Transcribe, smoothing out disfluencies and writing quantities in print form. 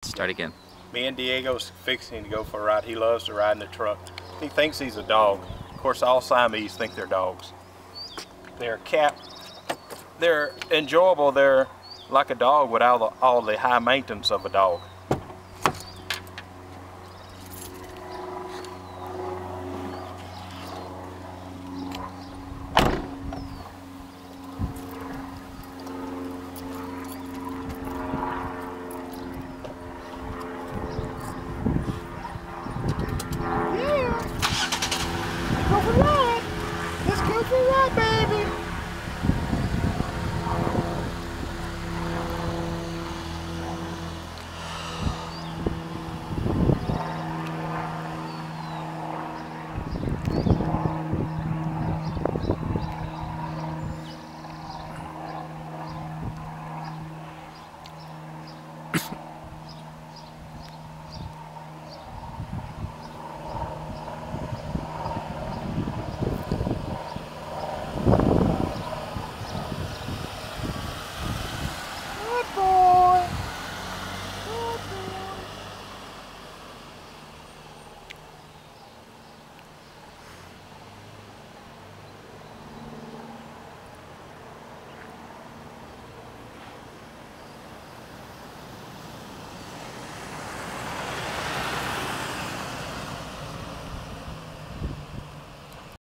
Start again. Me and Diego's fixing to go for a ride. He loves to ride in the truck. He thinks he's a dog. Of course, all Siamese think they're dogs. They're they're enjoyable. They're like a dog without all the high maintenance of a dog.